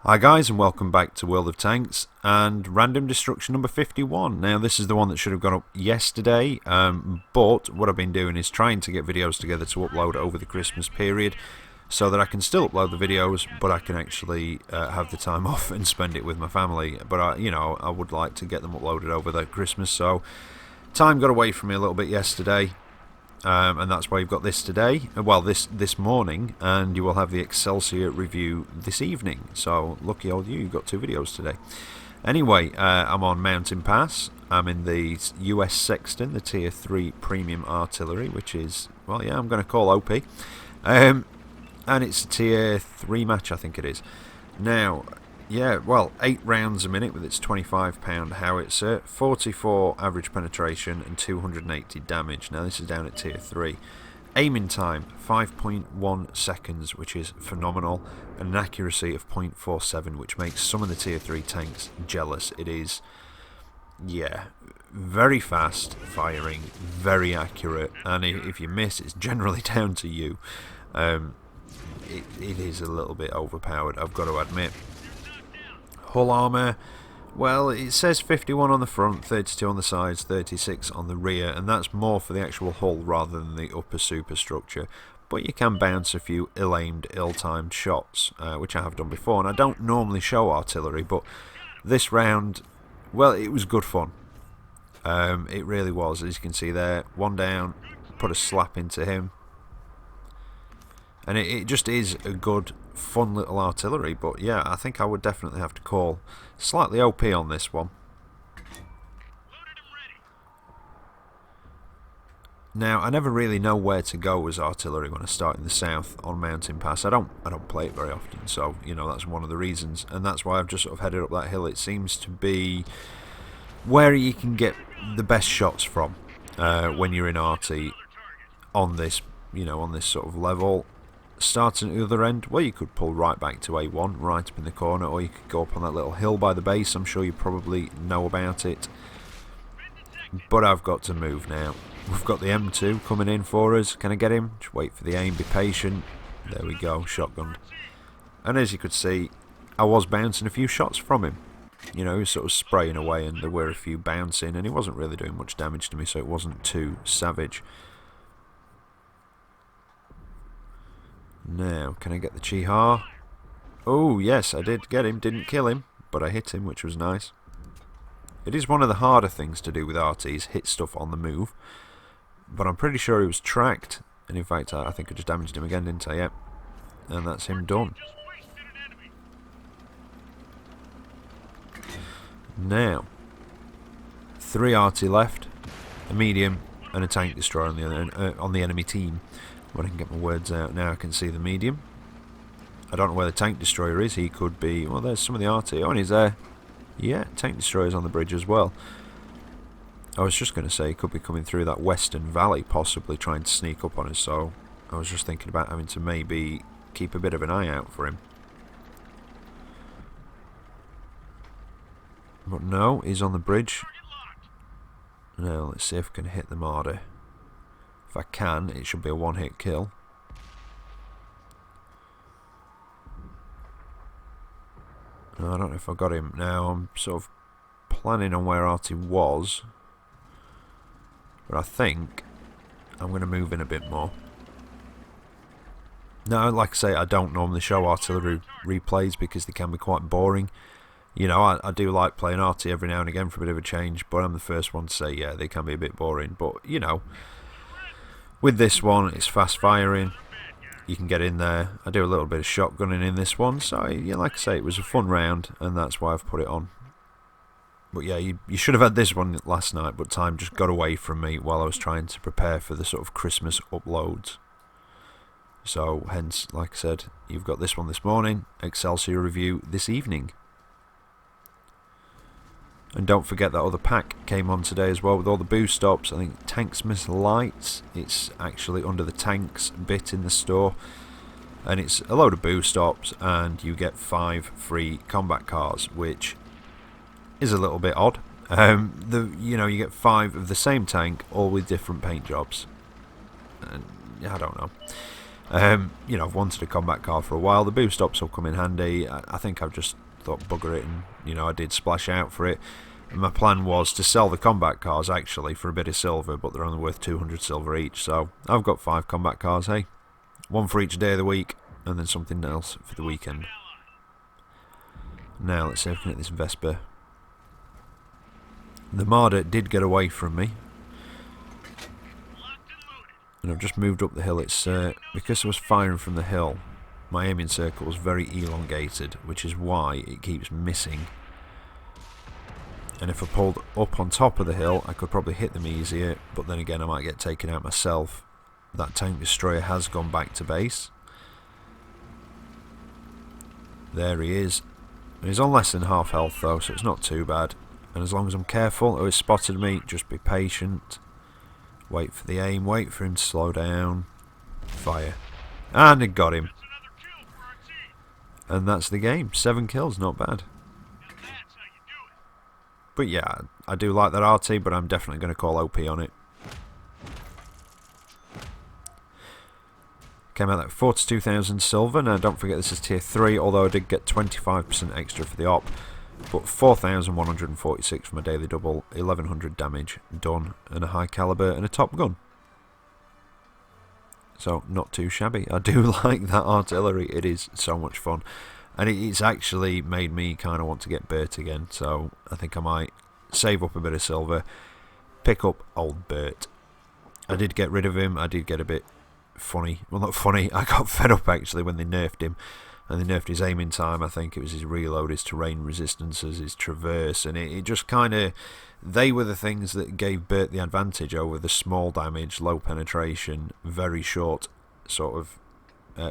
Hi guys, and welcome back to World of Tanks and Random Destruction number 51. Now this is the one that should have gone up yesterday, but what I've been doing is trying to get videos together to upload over the Christmas period so that I can still upload the videos, but I can actually have the time off and spend it with my family. But I would like to get them uploaded over the Christmas, so time got away from me a little bit yesterday. And that's why you've got this today, well this morning, and you will have the Excelsior review this evening, so lucky old you've got two videos today. Anyway, I'm on Mountain Pass. I'm in the US Sexton, the tier 3 premium artillery, which is, well yeah, I'm going to call OP, and it's a tier 3 match, I think it is. Now, yeah, well, 8 rounds a minute with its 25-pound howitzer, 44 average penetration and 280 damage. Now this is down at tier 3. Aiming time, 5.1 seconds, which is phenomenal, and an accuracy of 0.47, which makes some of the tier 3 tanks jealous. It is, yeah, very fast firing, very accurate, and if you miss, it's generally down to you. It is a little bit overpowered, I've got to admit. Hull armour, well, it says 51 on the front, 32 on the sides, 36 on the rear, and that's more for the actual hull rather than the upper superstructure. But you can bounce a few ill-aimed, ill-timed shots, which I have done before, and I don't normally show artillery, but this round, well, it was good fun. It really was, as you can see there, one down, put a slap into him. And it just is a good, fun little artillery. But yeah, I think I would definitely have to call slightly OP on this one. Now, I never really know where to go as artillery when I start in the south on Mountain Pass. I don't play it very often, so you know that's one of the reasons, and that's why I've just sort of headed up that hill. It seems to be where you can get the best shots from when you're in arty on this, on this sort of level. Starting at the other end, well, you could pull right back to A1, right up in the corner, or you could go up on that little hill by the base. I'm sure you probably know about it. But I've got to move now. We've got the M2 coming in for us. Can I get him? Just wait for the aim, be patient. There we go, shotgunned. And as you could see, I was bouncing a few shots from him. He was sort of spraying away, and there were a few bouncing, and he wasn't really doing much damage to me, so it wasn't too savage. Now, can I get the Chiha? Oh, yes, I did get him. Didn't kill him, but I hit him, which was nice. It is one of the harder things to do with RTs, hit stuff on the move. But I'm pretty sure he was tracked. And in fact, I think I just damaged him again, didn't I? Yep. And that's him done. Now, 3 RT left, a medium, and a tank destroyer on the enemy team. When I can get my words out now, I can see the medium. I don't know where the tank destroyer is. He could be, well, there's some of the RT. Oh, and he's there. Yeah, tank destroyer's on the bridge as well. I was just going to say he could be coming through that western valley, possibly trying to sneak up on us, so I was just thinking about having to maybe keep a bit of an eye out for him. But no, he's on the bridge. Now, let's see if I can hit the Marder. If I can, it should be a one-hit kill. No, I don't know if I got him. Now, I'm sort of planning on where Artie was. But I think I'm going to move in a bit more. Now, like I say, I don't normally show artillery replays because they can be quite boring. I do like playing Artie every now and again for a bit of a change, but I'm the first one to say, yeah, they can be a bit boring. But, with this one, it's fast firing. You can get in there. I do a little bit of shotgunning in this one, so yeah, like I say, it was a fun round, and that's why I've put it on. But yeah, you should have had this one last night, but time just got away from me while I was trying to prepare for the sort of Christmas uploads. So hence, like I said, you've got this one this morning, Excelsior review this evening. And don't forget that other pack came on today as well with all the boost stops. I think Tanks Miss Lights. It's actually under the tanks bit in the store. And it's a load of boost stops and you get 5 free combat cars, which is a little bit odd. You get 5 of the same tank, all with different paint jobs. And I don't know. You know, I've wanted a combat car for a while. The boost ops will come in handy. I think I've just thought bugger it, and you know, I did splash out for it. And my plan was to sell the combat cars actually for a bit of silver, but they're only worth 200 silver each. So I've got 5 combat cars. Hey, one for each day of the week, and then something else for the weekend. Now let's see if we can get this Vespa. The Marder did get away from me, and I've just moved up the hill. It's because I was firing from the hill, my aiming circle was very elongated, which is why it keeps missing. And if I pulled up on top of the hill, I could probably hit them easier, but then again I might get taken out myself. That tank destroyer has gone back to base. There he is. He's on less than half health though, so it's not too bad. And as long as I'm careful, oh, he's spotted me, just be patient. Wait for the aim, wait for him to slow down. Fire. And it got him. And that's the game. 7 kills, not bad. But yeah, I do like that RT, but I'm definitely going to call OP on it. Came out at 42,000 silver. Now don't forget this is tier 3, although I did get 25% extra for the op. But 4,146 from a daily double, 1,100 damage done, and a high caliber and a top gun. So not too shabby. I do like that artillery. It is so much fun. And it's actually made me kind of want to get Bert again, so I think I might save up a bit of silver, pick up old Bert. I did get rid of him, I did get a bit funny, well not funny, I got fed up actually when they nerfed him, and they nerfed his aiming time. I think it was his reload, his terrain resistances, his traverse, and it just kind of, they were the things that gave Bert the advantage over the small damage, low penetration, very short sort of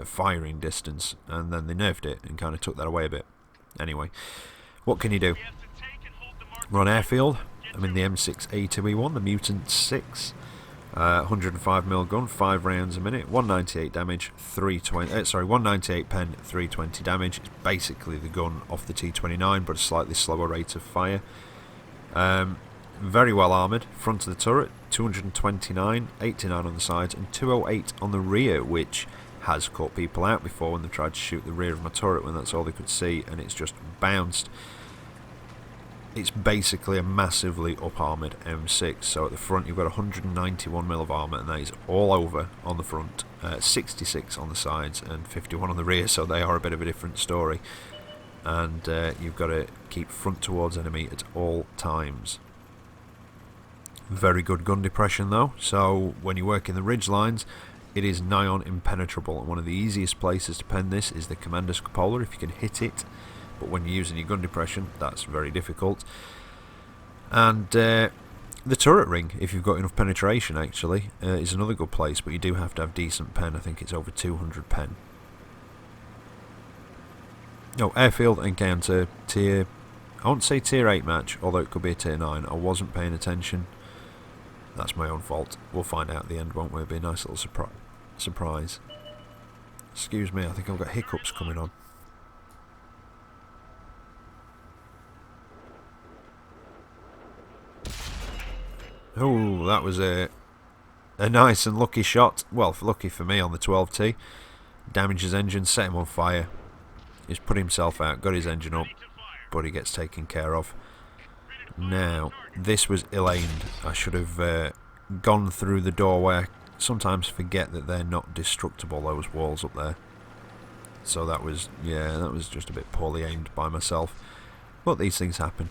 firing distance, and then they nerfed it and kind of took that away a bit. Anyway, what can you do? We're on Airfield. I'm in the M6A2E1, the Mutant Six, 105mm gun, 5 rounds a minute, 198 damage, 198 pen, 320 damage. It's basically the gun off the T29, but a slightly slower rate of fire. Very well armoured. Front of the turret, 229, 89 on the sides, and 208 on the rear, which has caught people out before when they tried to shoot the rear of my turret when that's all they could see, and it's just bounced. It's basically a massively up-armoured M6, so at the front you've got 191mm of armour, and that is all over on the front, 66 on the sides and 51 on the rear, so they are a bit of a different story. And you've got to keep front towards enemy at all times. Very good gun depression though, so when you work in the ridge lines, it is nigh on impenetrable, and one of the easiest places to pen this is the commander's cupola if you can hit it, but when you're using your gun depression that's very difficult. And the turret ring, if you've got enough penetration actually, is another good place, but you do have to have decent pen. I think it's over 200 pen. No, Airfield encounter tier, I won't say tier 8 match, although it could be a tier 9. I wasn't paying attention. That's my own fault. We'll find out at the end, won't we? It'll be a nice little surprise. Excuse me, I think I've got hiccups coming on. Oh, that was a nice and lucky shot. Well, lucky for me on the 12T. Damaged his engine, set him on fire. He's put himself out, got his engine up, but he gets taken care of. Now, this was ill-aimed. I should have gone through the doorway. I sometimes forget that they're not destructible, those walls up there. So that was, yeah, that was just a bit poorly aimed by myself. But these things happen.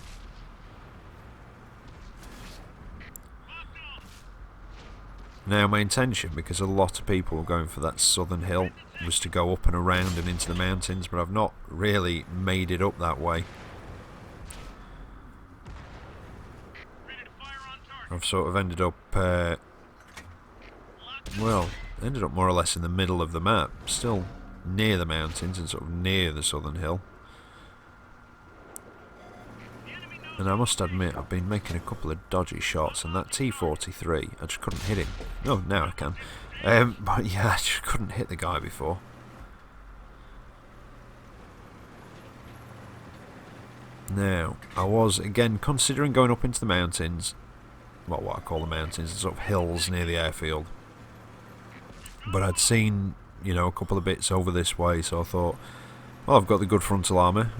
Now my intention, because a lot of people were going for that southern hill, was to go up and around and into the mountains, but I've not really made it up that way. I've sort of ended up, well, ended up more or less in the middle of the map, still near the mountains and sort of near the southern hill. And I must admit, I've been making a couple of dodgy shots, and that T-43, I just couldn't hit him. Oh, now I can. But yeah, I just couldn't hit the guy before. Now, I was, again, considering going up into the mountains. Well, what I call the mountains, the sort of hills near the airfield. But I'd seen you know, a couple of bits over this way, so I thought, well, I've got the good frontal armour.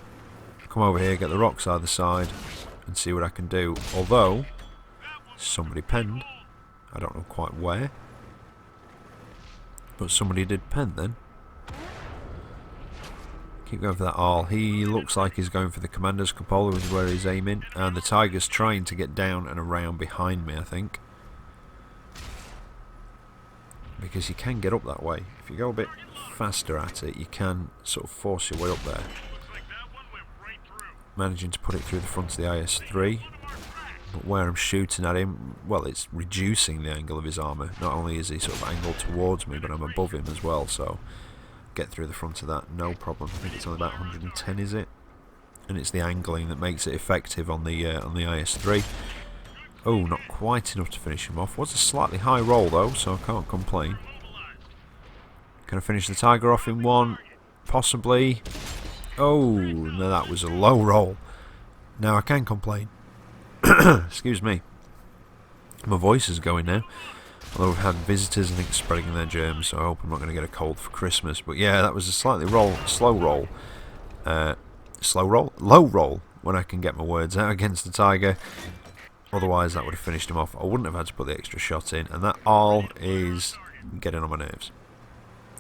Come over here, get the rocks either side, and see what I can do. Although, somebody penned. I don't know quite where. But somebody did pen then. Keep going for that all. He looks like he's going for the commander's cupola, which is where he's aiming. And the tiger's trying to get down and around behind me, I think. Because you can get up that way. If you go a bit faster at it, you can sort of force your way up there. Managing to put it through the front of the IS-3. But where I'm shooting at him, well, it's reducing the angle of his armour. Not only is he sort of angled towards me, but I'm above him as well, so get through the front of that, no problem. I think it's only about 110, is it? And it's the angling that makes it effective on the IS-3. Oh, not quite enough to finish him off. Was a slightly high roll though, so I can't complain. Can I finish the tiger off in one? Possibly. Oh, no, that was a low roll. Now I can complain. Excuse me. My voice is going now. Although we've had visitors, I think, spreading their germs, so I hope I'm not going to get a cold for Christmas. But yeah, that was a slightly slow roll. Low roll, when I can get my words out against the tiger. Otherwise, that would have finished him off. I wouldn't have had to put the extra shot in, and that all is getting on my nerves.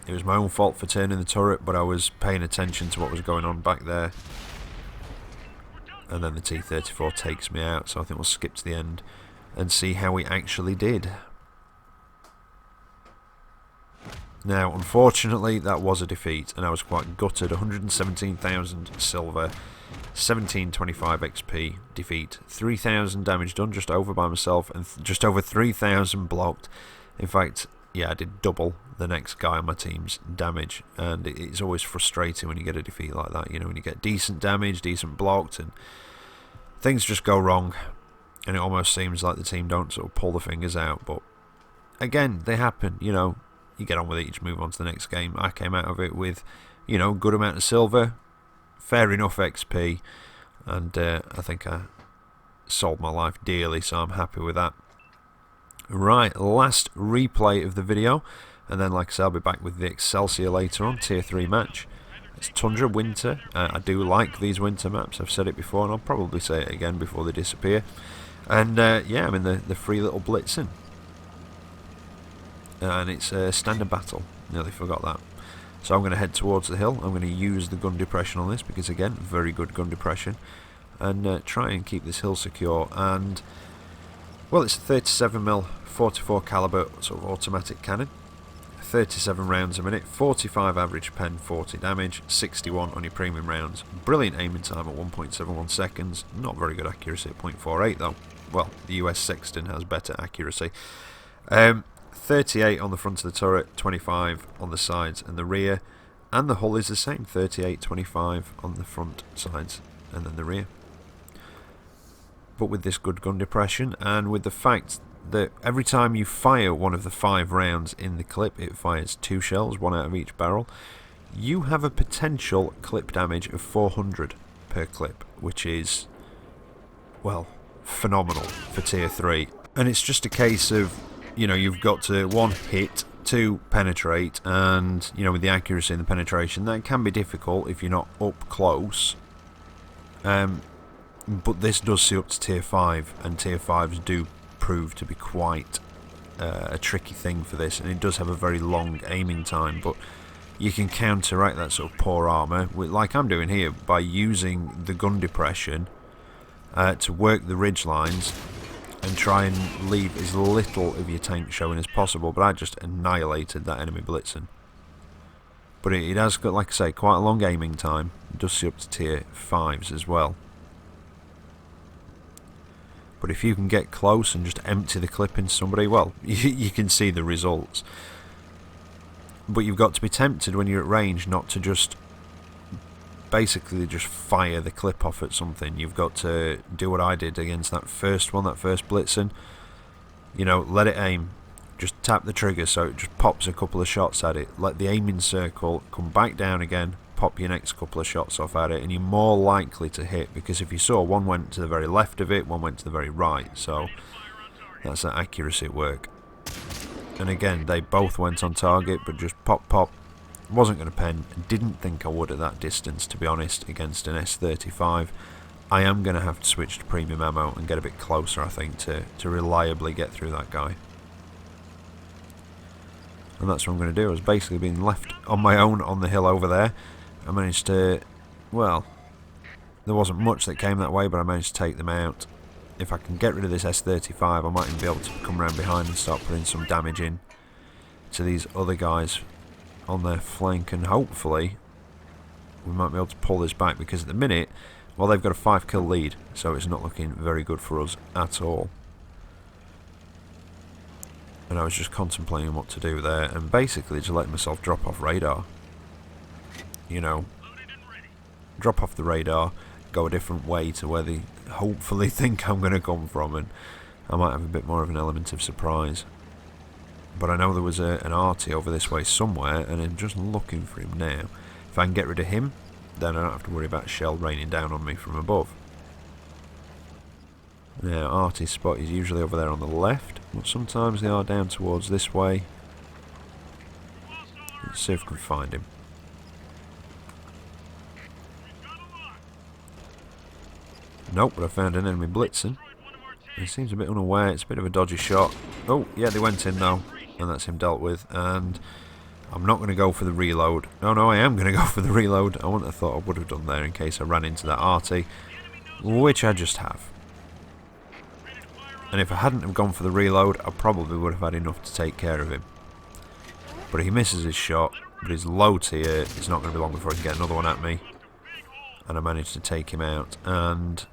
It was my own fault for turning the turret, but I was paying attention to what was going on back there. And then the T-34 takes me out, so I think we'll skip to the end and see how we actually did. Now, unfortunately, that was a defeat, and I was quite gutted. 117,000 silver, 1725 XP defeat, 3,000 damage done just over by myself, and just over 3,000 blocked. In fact, yeah, I did double the next guy on my team's damage, and it's always frustrating when you get a defeat like that. You know, when you get decent damage, decent blocked, and things just go wrong, and it almost seems like the team don't sort of pull the fingers out. But again, they happen. You know, you get on with it, you just move on to the next game. I came out of it with, you know, good amount of silver, fair enough XP, and I think I sold my life dearly, so I'm happy with that. Right, last replay of the video, and then, like I said, I'll be back with the Excelsior later on, tier 3 match. It's Tundra Winter. I do like these winter maps, I've said it before, and I'll probably say it again before they disappear. And yeah, I'm in the free little Blitzen. And it's a standard battle, nearly forgot that. So I'm going to head towards the hill. I'm going to use the gun depression on this, because again, very good gun depression. And try and keep this hill secure. And well, it's a 37mm 44 caliber sort of automatic cannon, 37 rounds a minute, 45 average pen, 40 damage, 61 on your premium rounds. Brilliant aiming time at 1.71 seconds. Not very good accuracy at 0.48 though. Well, the US Sexton has better accuracy. 38 on the front of the turret, 25 on the sides and the rear, and the hull is the same, 38, 25 on the front, sides and then the rear. But with this good gun depression, and with the fact that every time you fire one of the 5 rounds in the clip, it fires 2 shells, 1 out of each barrel, you have a potential clip damage of 400 per clip, which is, well, phenomenal for tier 3. And it's just a case of, you know, you've got to 1 hit, 2 penetrate, and, you know, with the accuracy and the penetration, that can be difficult if you're not up close. But this does see up to tier 5, and tier 5s do prove to be quite a tricky thing for this, and it does have a very long aiming time, but you can counteract that sort of poor armour, like I'm doing here, by using the gun depression to work the ridge lines and try and leave as little of your tank showing as possible. But I just annihilated that enemy Blitzen. But it has got, like I say, quite a long aiming time. It does see up to tier 5s as well. But if you can get close and just empty the clip in somebody, well, you can see the results. But you've got to be tempted when you're at range not to just basically just fire the clip off at something. You've got to do what I did against that first one, that first Blitzen. You know, let it aim. Just tap the trigger so it just pops a couple of shots at it. Let the aiming circle come back down again. Pop your next couple of shots off at it, and you're more likely to hit, because if you saw, one went to the very left of it, one went to the very right, so that's that accuracy at work. And again, they both went on target, but just pop, pop, Wasn't going to pen, didn't think I would at that distance, to be honest, against an S35. I am going to have to switch to premium ammo and get a bit closer, I think, to reliably get through that guy. And that's what I'm going to do. I was basically being left on my own on the hill over there. I managed to, well, there wasn't much that came that way, but I managed to take them out. If I can get rid of this S35, I might even be able to come around behind and start putting some damage in to these other guys on their flank, and hopefully we might be able to pull this back, because at the minute, well, they've got a 5-kill lead, so it's not looking very good for us at all. And I was just contemplating what to do there, and basically just letting myself drop off radar. You know, drop off the radar, go a different way to where they hopefully think I'm going to come from, and I might have a bit more of an element of surprise. But I know there was an arty over this way somewhere, and I'm just looking for him now. If I can get rid of him, then I don't have to worry about shell raining down on me from above. Now, arty's spot is usually over there on the left, but sometimes they are down towards this way. Let's see if we can find him. Nope, but I found an enemy blitzing. He seems a bit unaware, it's a bit of a dodgy shot. Oh, yeah, they went in though, and that's him dealt with, and I'm not going to go for the reload. Oh no, I am going to go for the reload. I wouldn't have thought I would have done there in case I ran into that arty, which I just have. And if I hadn't have gone for the reload, I probably would have had enough to take care of him. But he misses his shot, but he's low tier, it's not going to be long before he can get another one at me. And I managed to take him out, and,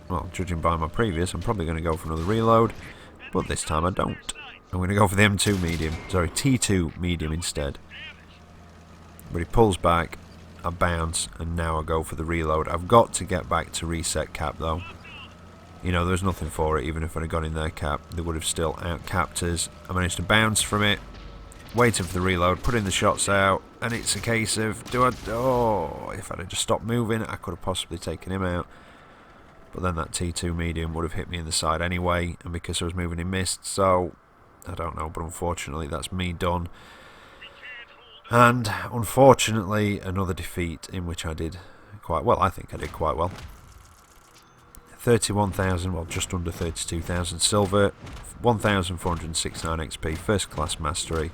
well, judging by my previous, I'm probably going to go for another reload, but this time I don't. I'm going to go for the M2 medium, sorry, T2 medium instead. But he pulls back, I bounce, and now I go for the reload. I've got to get back to reset cap though. You know, there's nothing for it. Even if I'd have gone in their cap, they would have still out-capped us. I managed to bounce from it, waiting for the reload, putting the shots out, and it's a case of, oh, if I'd have just stopped moving, I could have possibly taken him out. But then that T2 medium would have hit me in the side anyway, and because I was moving in mist, so I don't know, but unfortunately that's me done. And unfortunately another defeat in which I did quite well. I think I did quite well. 31,000, well, just under 32,000 silver, 1,469 XP, first class mastery,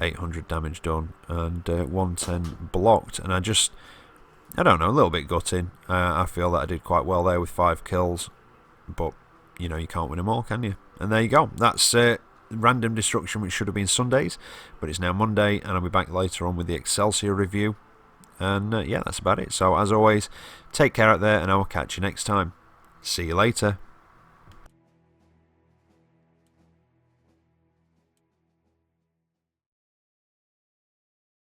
800 damage done, and 110 blocked. And I don't know, a little bit gutting. I feel that I did quite well there with 5 kills, but you know, you can't win them all, can you? And there you go. That's random destruction, which should have been Sundays, but it's now Monday, and I'll be back later on with the Excelsior review. And yeah, that's about it. So as always, take care out there, and I will catch you next time. See you later.